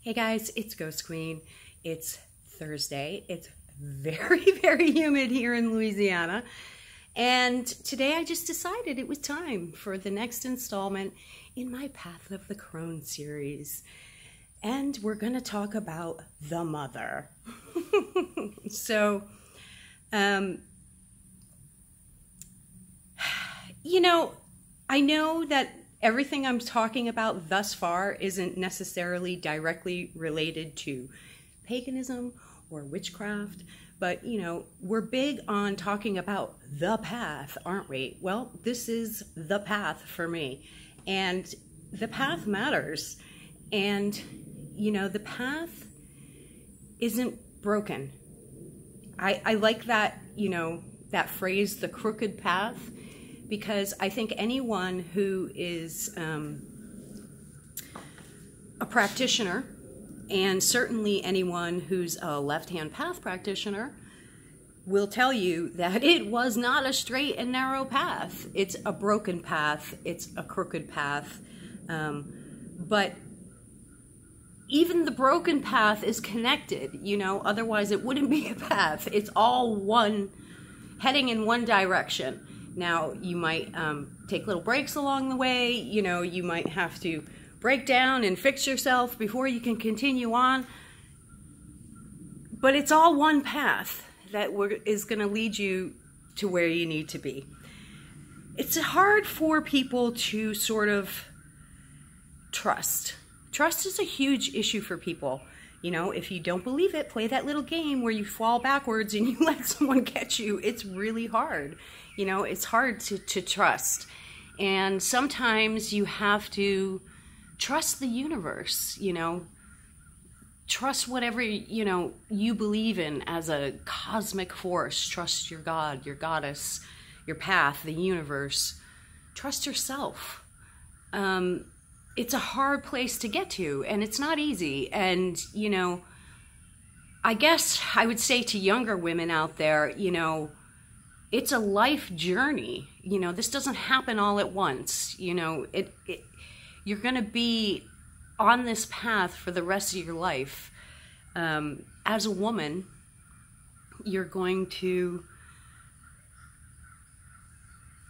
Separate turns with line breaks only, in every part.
Hey guys, it's Ghost Queen. It's Thursday. It's very, very humid here in Louisiana. And today I just decided it was time for the next installment in my Path of the Crone series. And we're going to talk about the mother. So, I know that everything I'm talking about thus far isn't necessarily directly related to paganism or witchcraft, but we're big on talking about the path, aren't we? Well, this is the path for me, and the path matters. And the path isn't broken. I like that, that phrase, the crooked path, because I think anyone who is a practitioner, and certainly anyone who's a left-hand path practitioner, will tell you that it was not a straight and narrow path. It's a broken path. It's a crooked path. But even the broken path is connected, otherwise it wouldn't be a path. It's all one, heading in one direction. Now, you might take little breaks along the way, you might have to break down and fix yourself before you can continue on. But it's all one path that is going to lead you to where you need to be. It's hard for people to sort of trust. Trust is a huge issue for people. If you don't believe it, play that little game where you fall backwards and you let someone catch you. It's really hard. It's hard to trust. And sometimes you have to trust the universe, trust whatever, you believe in as a cosmic force. Trust your God, your goddess, your path, the universe. Trust yourself. It's a hard place to get to, and it's not easy. And, I guess I would say to younger women out there, it's a life journey. This doesn't happen all at once. You're going to be on this path for the rest of your life. As a woman, you're going to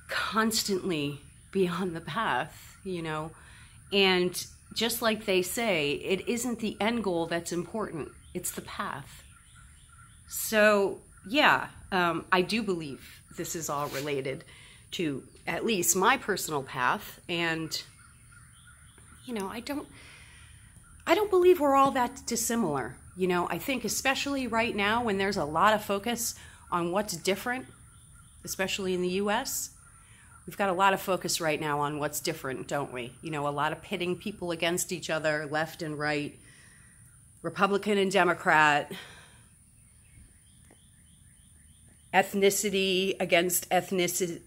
constantly be on the path, and just like they say, it isn't the end goal that's important. It's the path. So, yeah, I do believe this is all related to at least my personal path. And, I don't believe we're all that dissimilar. I think especially right now when there's a lot of focus on what's different, especially in the U.S., we've got a lot of focus right now on what's different, don't we? A lot of pitting people against each other, left and right, Republican and Democrat, ethnicity against ethnicity,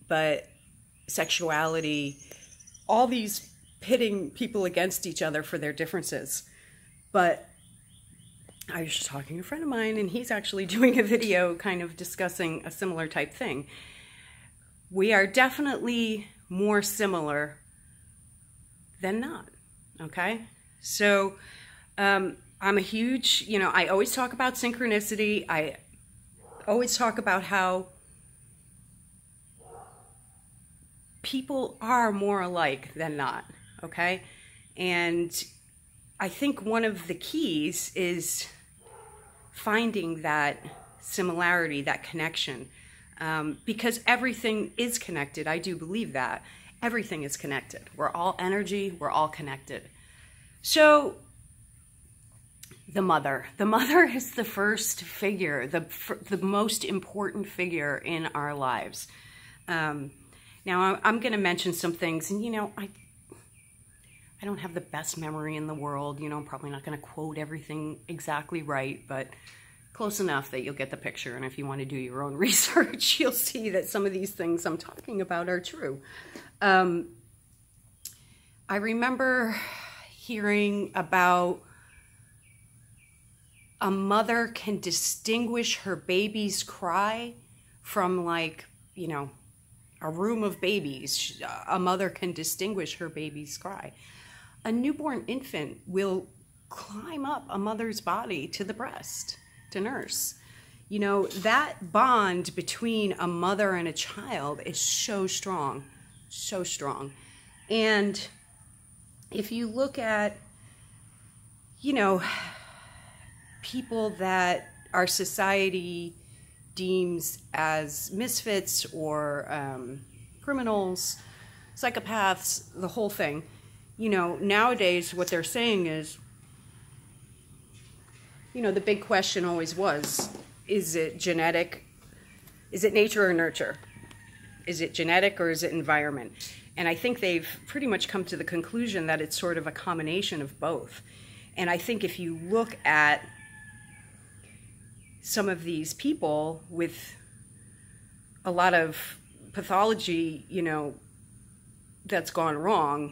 but sexuality, all these pitting people against each other for their differences. But I was just talking to a friend of mine, and he's actually doing a video kind of discussing a similar type thing. We are definitely more similar than not, okay? So I'm a huge, I always talk about synchronicity. I always talk about how people are more alike than not, okay? And I think one of the keys is finding that similarity, that connection. Because everything is connected. I do believe that. Everything is connected. We're all energy. We're all connected. So, the mother. The mother is the first figure, the most important figure in our lives. Now, I'm going to mention some things, and I don't have the best memory in the world. I'm probably not going to quote everything exactly right, but close enough that you'll get the picture. And if you want to do your own research, you'll see that some of these things I'm talking about are true. I remember hearing about a mother can distinguish her baby's cry from a room of babies. A mother can distinguish her baby's cry. a newborn infant will climb up a mother's body to the breast to nurse. You know, that bond between a mother and a child is so strong, so strong. And if you look at, you know, people that our society deems as misfits or criminals, psychopaths, the whole thing, you know, nowadays what they're saying is, you know, the big question always was, is it genetic? Is it nature or nurture? Is it genetic or is it environment? And I think they've pretty much come to the conclusion that it's sort of a combination of both. And I think if you look at some of these people with a lot of pathology, you know, that's gone wrong,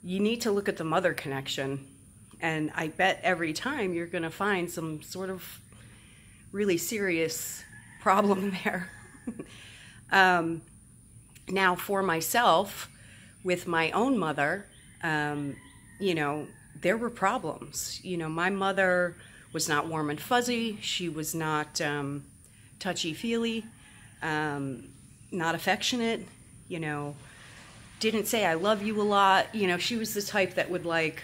you need to look at the mother connection. And I bet every time you're going to find some sort of really serious problem there. Now, for myself, with my own mother, you know, there were problems. You know, my mother was not warm and fuzzy. She was not touchy-feely, not affectionate, you know, didn't say I love you a lot. You know, she was the type that would, like,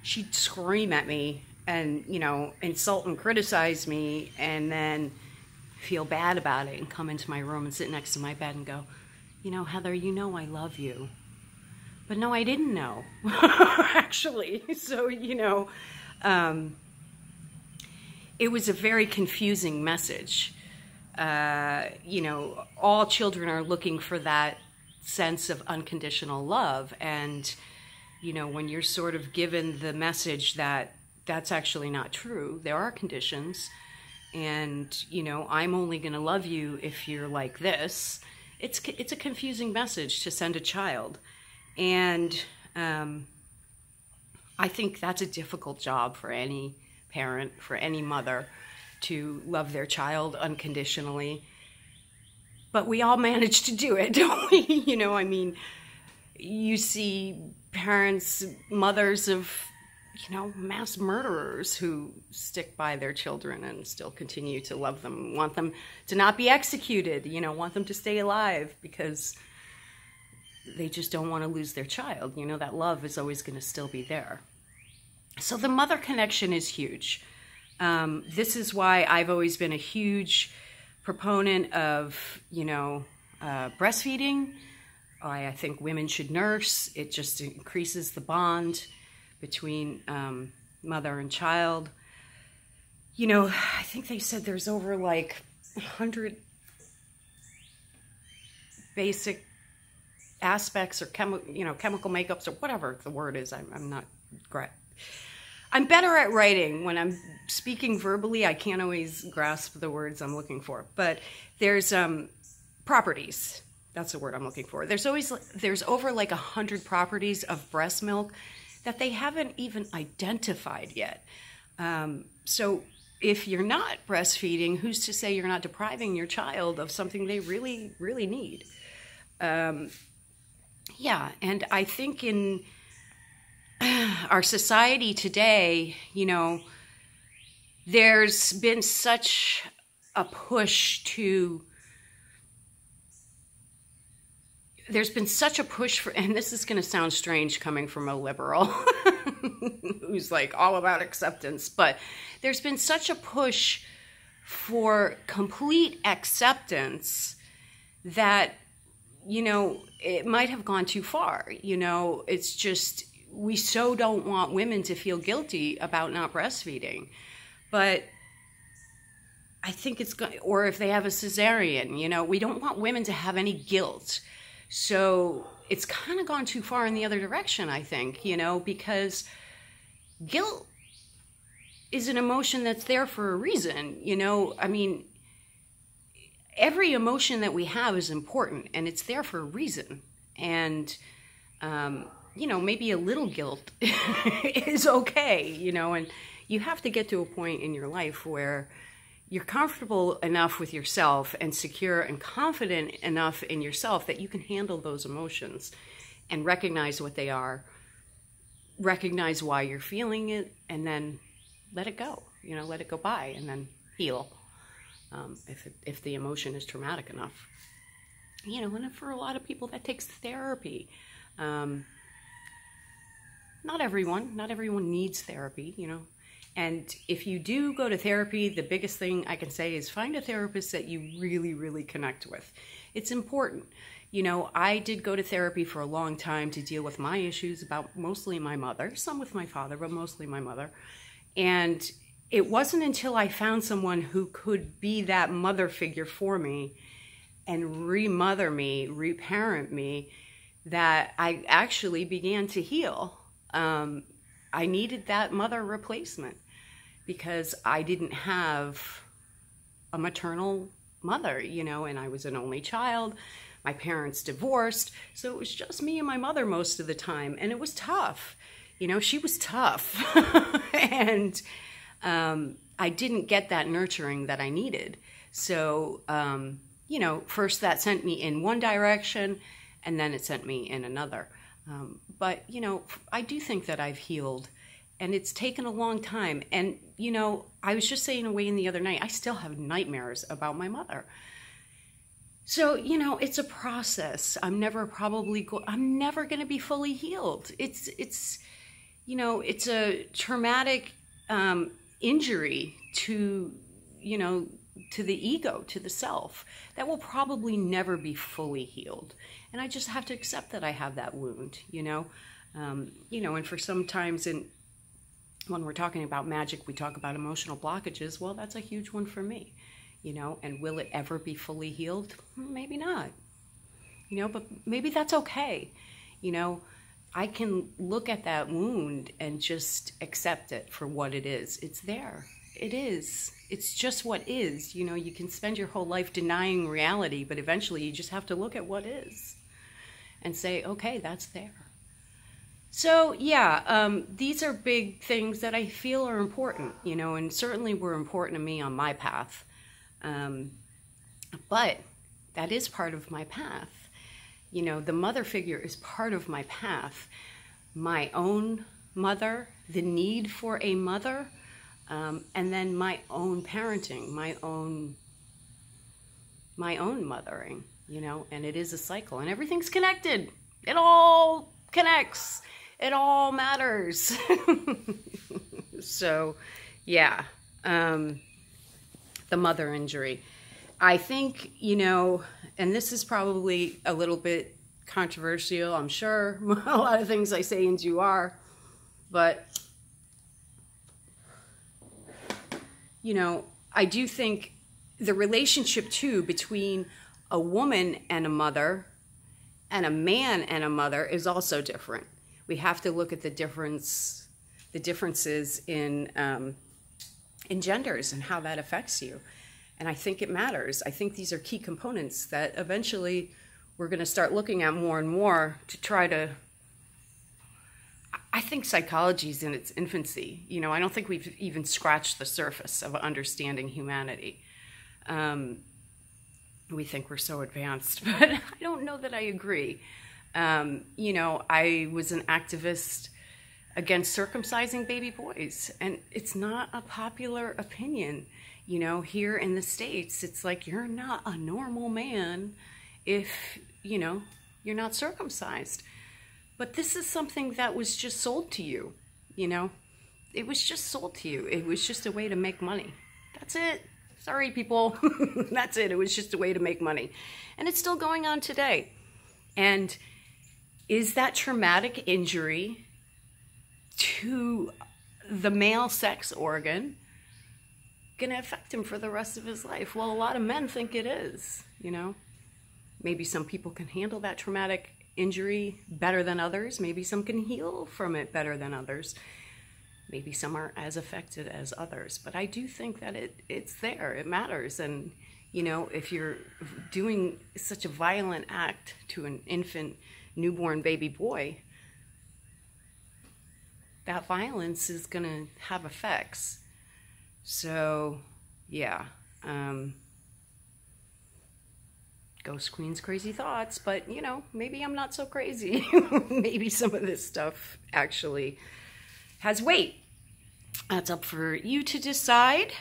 she'd scream at me and, you know, insult and criticize me and then feel bad about it and come into my room and sit next to my bed and go, you know, Heather, you know I love you. But no, I didn't know, actually. So, you know, it was a very confusing message. You know, all children are looking for that sense of unconditional love. And, you know, when you're sort of given the message that that's actually not true, there are conditions, and, you know, I'm only going to love you if you're like this, it's a confusing message to send a child. And I think that's a difficult job for any parent, for any mother, to love their child unconditionally. But we all manage to do it, don't we? You know, I mean, you see parents, mothers of, you know, mass murderers who stick by their children and still continue to love them, want them to not be executed, you know, want them to stay alive because they just don't want to lose their child. You know, that love is always going to still be there. So the mother connection is huge. This is why I've always been a huge proponent of, you know, breastfeeding. I think women should nurse. It just increases the bond between mother and child. You know, I think they said there's over like 100 basic aspects or chemical makeups or whatever the word is. I'm not great. I'm better at writing. When I'm speaking verbally, I can't always grasp the words I'm looking for. But there's properties. That's the word I'm looking for. There's over like 100 properties of breast milk that they haven't even identified yet. So if you're not breastfeeding, who's to say you're not depriving your child of something they really, really need? Yeah, and I think in our society today, you know, there's been such a push for, and this is going to sound strange coming from a liberal who's like all about acceptance, but there's been such a push for complete acceptance that, you know, it might have gone too far. You know, it's just, we so don't want women to feel guilty about not breastfeeding. But I think it's going, or if they have a cesarean, you know, we don't want women to have any guilt. So it's kind of gone too far in the other direction, I think, you know, because guilt is an emotion that's there for a reason. You know, I mean, every emotion that we have is important and it's there for a reason. And, you know, maybe a little guilt is okay, you know, and you have to get to a point in your life where you're comfortable enough with yourself and secure and confident enough in yourself that you can handle those emotions and recognize what they are recognize why you're feeling it, and then let it go, let it go by, and then heal. If the emotion is traumatic enough, and for a lot of people that takes therapy. Not everyone needs therapy, and if you do go to therapy, the biggest thing I can say is find a therapist that you really, really connect with. It's important. I did go to therapy for a long time to deal with my issues about mostly my mother, some with my father, but mostly my mother. And it wasn't until I found someone who could be that mother figure for me and remother me, reparent me, that I actually began to heal. I needed that mother replacement because I didn't have a maternal mother, and I was an only child. My parents divorced, so it was just me and my mother most of the time, and it was tough. She was tough, and I didn't get that nurturing that I needed. So, first that sent me in one direction, and then it sent me in another. But, I do think that I've healed, and it's taken a long time. And, I was just saying away the other night, I still have nightmares about my mother. So, it's a process. I'm never going to be fully healed. It's a traumatic injury to the ego, to the self, that will probably never be fully healed. And I just have to accept that I have that wound, and for sometimes when we're talking about magic, we talk about emotional blockages. Well, that's a huge one for me, and will it ever be fully healed? Maybe not, but maybe that's okay. I can look at that wound and just accept it for what it is. It's there. It is. It's just what is. You can spend your whole life denying reality, but eventually you just have to look at what is and say, okay, that's there. So, yeah, these are big things that I feel are important, and certainly were important to me on my path. But that is part of my path. The mother figure is part of my path. My own mother, the need for a mother, and then my own parenting, my own mothering, and it is a cycle, and everything's connected. It all connects. It all matters. So, yeah, the mother injury. I think, and this is probably a little bit controversial, I'm sure. A lot of things I say and do are, but, I do think the relationship, too, between a woman and a mother and a man and a mother is also different. We have to look at the differences in genders and how that affects you. And I think it matters. I think these are key components that eventually we're going to start looking at more and more to try to... I think psychology is in its infancy. I don't think we've even scratched the surface of understanding humanity. We think we're so advanced, but I don't know that I agree. I was an activist against circumcising baby boys, and it's not a popular opinion. Here in the States, it's like you're not a normal man if, you're not circumcised. But this is something that was just sold to you, It was just sold to you. It was just a way to make money. That's it. Sorry, people. That's it. It was just a way to make money. And it's still going on today. And is that traumatic injury to the male sex organ going to affect him for the rest of his life? Well, a lot of men think it is, Maybe some people can handle that traumatic injury better than others. Maybe some can heal from it better than others. Maybe some aren't as affected as others. But I do think that it's there. It matters. And, if you're doing such a violent act to an infant, newborn baby boy, that violence is going to have effects. So, yeah. Ghost Queen's crazy thoughts, but you know, maybe I'm not so crazy. Maybe some of this stuff actually has weight. That's up for you to decide.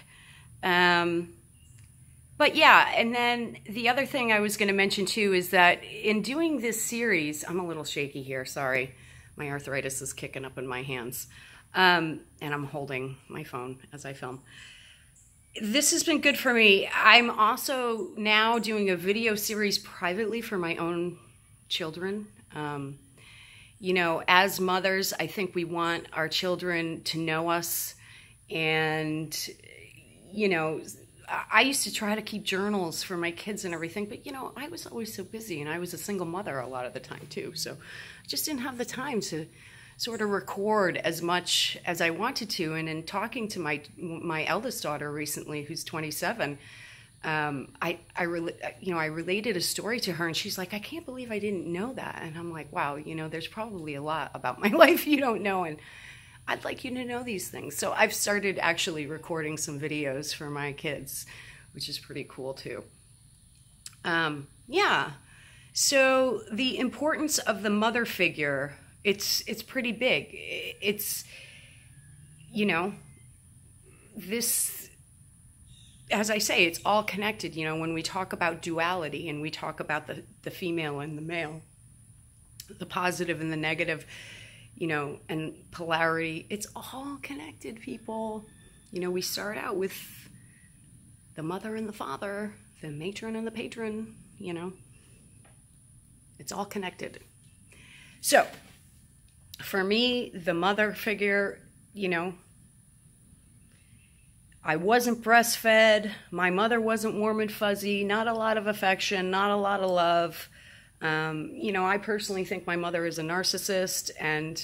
But yeah, and then the other thing I was going to mention too is that in doing this series, I'm a little shaky here, sorry. My arthritis is kicking up in my hands. And I'm holding my phone as I film. This has been good for me. I'm also now doing a video series privately for my own children. You know, as mothers, I think we want our children to know us. And, you know, I used to try to keep journals for my kids and everything, but, you know, I was always so busy, and I was a single mother a lot of the time, too. So I just didn't have the time to sort of record as much as I wanted to. And in talking to my eldest daughter recently, who's 27, I related a story to her, and she's like, I can't believe I didn't know that. And I'm like, wow, you know, there's probably a lot about my life you don't know, and I'd like you to know these things. So I've started actually recording some videos for my kids, which is pretty cool too. Yeah, so the importance of the mother figure, it's pretty big. It's, you know, this, as I say, it's all connected. You know, when we talk about duality and we talk about the female and the male, the positive and the negative, you know, and polarity, it's all connected, people. You know, we start out with the mother and the father, the matron and the patron, you know. It's all connected. So, for me, the mother figure, you know, I wasn't breastfed, my mother wasn't warm and fuzzy, not a lot of affection, not a lot of love. You know, I personally think my mother is a narcissist, and,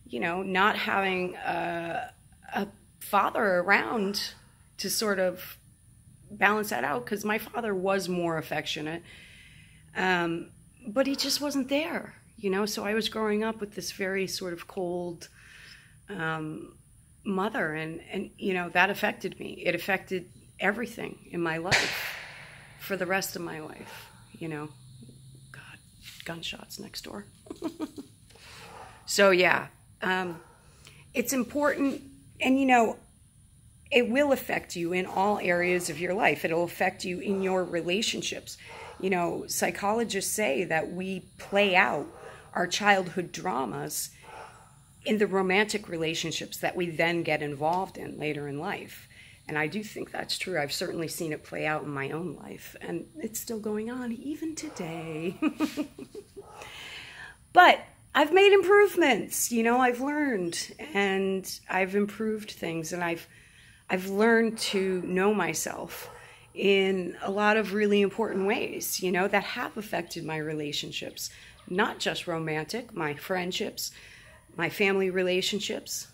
you know, not having a father around to sort of balance that out, because my father was more affectionate, but he just wasn't there, you know. So I was growing up with this very sort of cold mother, and you know, that affected me. It affected everything in my life for the rest of my life, you know. Gunshots next door. So yeah, it's important, and you know, it will affect you in all areas of your life. It'll affect you in your relationships. You know, psychologists say that we play out our childhood dramas in the romantic relationships that we then get involved in later in life. And I do think that's true. I've certainly seen it play out in my own life, and it's still going on even today. But I've made improvements, you know, I've learned, and I've improved things, and I've learned to know myself in a lot of really important ways, you know, that have affected my relationships, not just romantic, my friendships, my family relationships,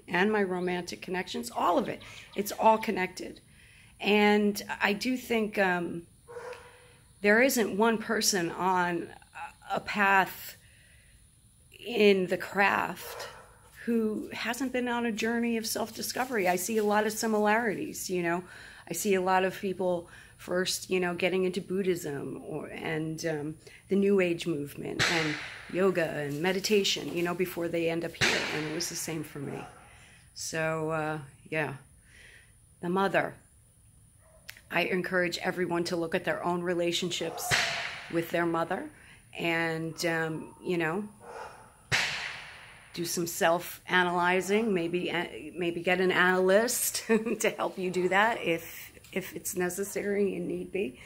and my romantic connections, all of it. It's all connected. And I do think there isn't one person on a path in the craft who hasn't been on a journey of self-discovery. I see a lot of similarities, you know. I see a lot of people first, you know, getting into Buddhism and the New Age movement and yoga and meditation, you know, before they end up here. And it was the same for me. So, yeah, the mother. I encourage everyone to look at their own relationships with their mother and, you know, do some self-analyzing, maybe get an analyst to help you do that if it's necessary and need be.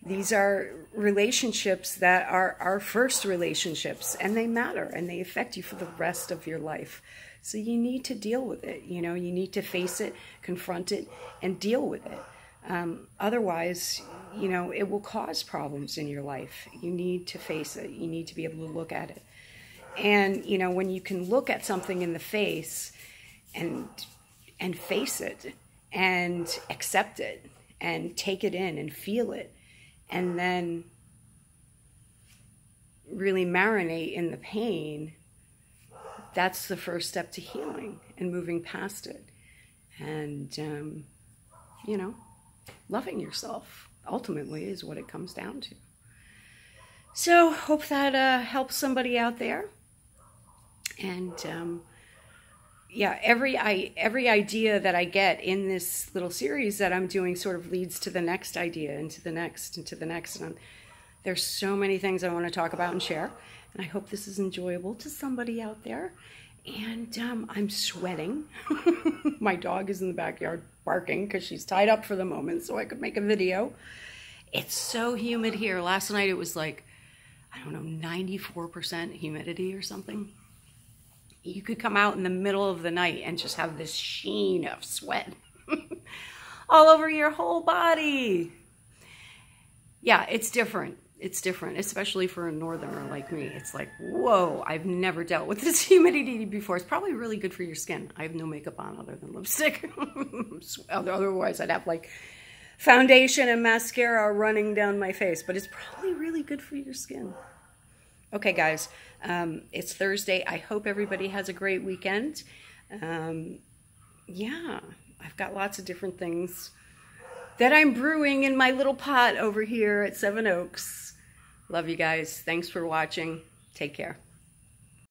These are relationships that are our first relationships, and they matter, and they affect you for the rest of your life. So you need to deal with it, you know, you need to face it, confront it, and deal with it. Otherwise, you know, it will cause problems in your life. You need to face it. You need to be able to look at it. And, you know, when you can look at something in the face and face it and accept it and take it in and feel it, and then really marinate in the pain, that's the first step to healing and moving past it. And, you know, loving yourself. ultimately is what it comes down to. So hope that helps somebody out there. And yeah, every idea that I get in this little series that I'm doing sort of leads to the next idea, and to the next, and to the next. And there's so many things I want to talk about and share. And I hope this is enjoyable to somebody out there. And I'm sweating. My dog is in the backyard barking because she's tied up for the moment so I could make a video. It's so humid here. Last night it was like, I don't know, 94% humidity or something. You could come out in the middle of the night and just have this sheen of sweat all over your whole body. Yeah, it's different. It's different, especially for a northerner like me. It's like, whoa, I've never dealt with this humidity before. It's probably really good for your skin. I have no makeup on other than lipstick. Otherwise, I'd have like foundation and mascara running down my face. But it's probably really good for your skin. Okay, guys, it's Thursday. I hope everybody has a great weekend. Yeah, I've got lots of different things that I'm brewing in my little pot over here at Seven Oaks. Love you guys. Thanks for watching. Take care.